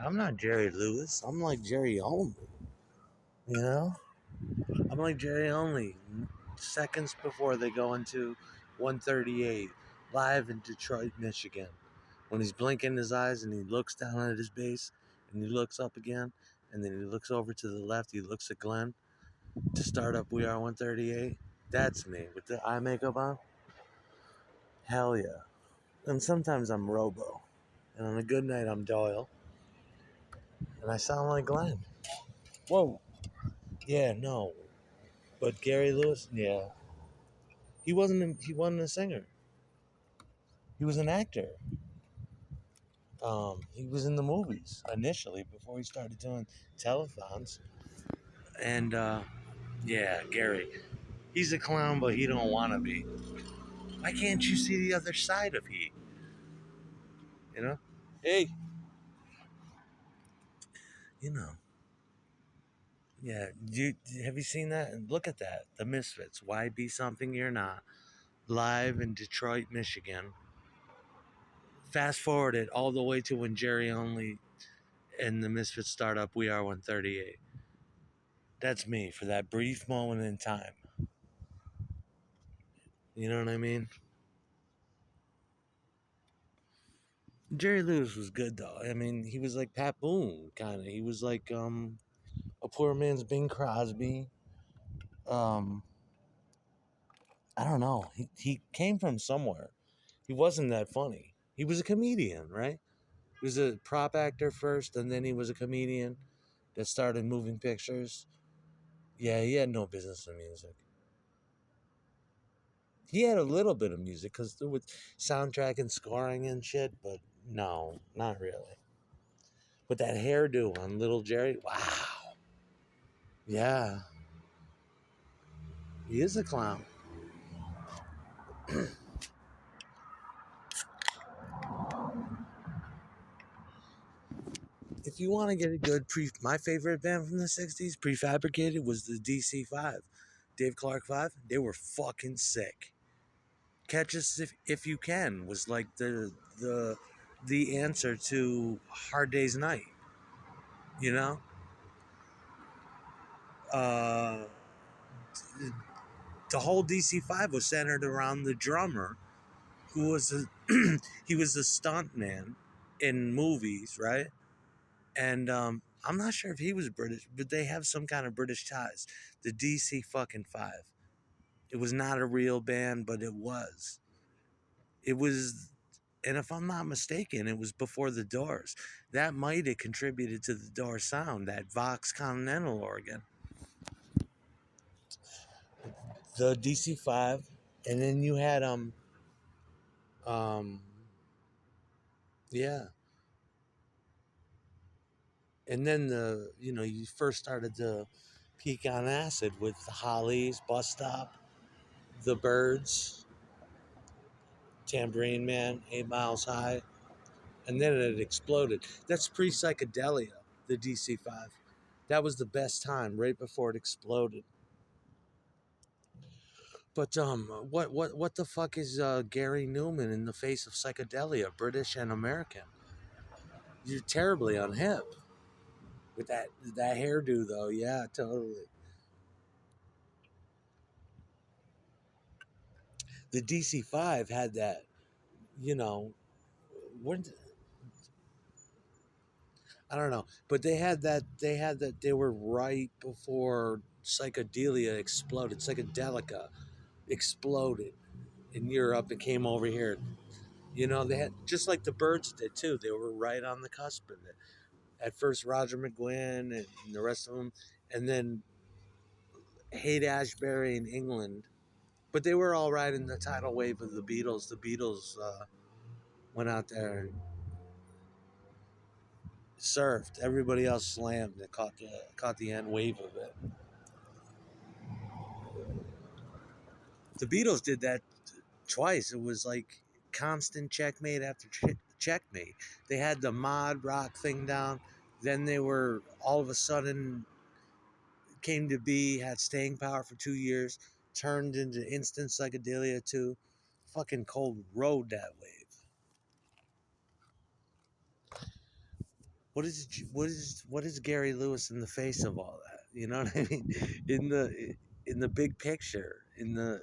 I'm not Jerry Lewis. I'm like Jerry Only. You know? I'm like Jerry Only. Seconds before they go into 138, live in Detroit, Michigan. When he's blinking his eyes and he looks down at his base and he looks up again and then he looks over to the left, he looks at Glenn to start up We Are 138. That's me with the eye makeup on. Hell yeah. And sometimes I'm Robo. And on a good night, I'm Doyle. And I sound like Glenn. Whoa. Yeah, no. But Gary Lewis, yeah. He wasn't a singer. He was an actor. He was in the movies initially before he started doing telethons. And yeah, Gary. He's a clown, but he don't want to be. Why can't you see the other side of he? You know? Hey. You know. Yeah. Have you seen that? And look at that. The Misfits. Why be something you're not? Live in Detroit, Michigan. Fast forward it all the way to when Jerry Only and the Misfits start up We Are 138. That's me for that brief moment in time. You know what I mean? Jerry Lewis was good though. I mean, he was like Pat Boone kind of. He was like a poor man's Bing Crosby. Um, I don't know. He came from somewhere. He wasn't that funny. He was a comedian, right? He was a prop actor first, and then he was a comedian that started moving pictures. Yeah, he had no business in music. He had a little bit of music because with soundtrack and scoring and shit, but no, not really. But that hairdo on Little Jerry, wow. Yeah, he is a clown. If you want to get a good my favorite band from the 60s, prefabricated, was the DC5. Dave Clark 5. They were fucking sick. Catch Us If You Can was like the answer to Hard Day's Night, you know? Uh, the whole DC5 was centered around the drummer who was he was a stunt man in movies, right? And I'm not sure if he was British, but they have some kind of British ties. The DC fucking 5. It was not a real band, but it was. It was, and if I'm not mistaken, it was before the Doors. That might have contributed to the Doors sound, that Vox Continental organ. The DC5, and then you had um yeah. And then you first started to peak on acid with the Hollies, Bus Stop, the Birds, Tambourine Man, 8 Miles High, and then it exploded. That's pre-psychedelia, the DC5. That was the best time, right before it exploded. But what the fuck is Gary Newman in the face of psychedelia, British and American? You're terribly unhip with that hairdo, though. Yeah, totally. The DC5 had that, you know, when I don't know, but they had that. They had that. They were right before psychedelia exploded. Psychedelica exploded in Europe and came over here. They had just like the Birds did too. They were right on the cusp of it. At first, Roger McGuinn and the rest of them, and then Haight Ashbury in England. But they were all right in the tidal wave of the Beatles. The Beatles went out there and surfed. Everybody else slammed and caught the end wave of it. The Beatles did that twice. It was like constant checkmate after checkmate. They had the mod rock thing down. Then they were all of a sudden came to be, had staying power for 2 years, turned into instant psychedelia too. Fucking cold rode that wave. what is Gary Lewis in the face of all that? You know what I mean? In the big picture, in the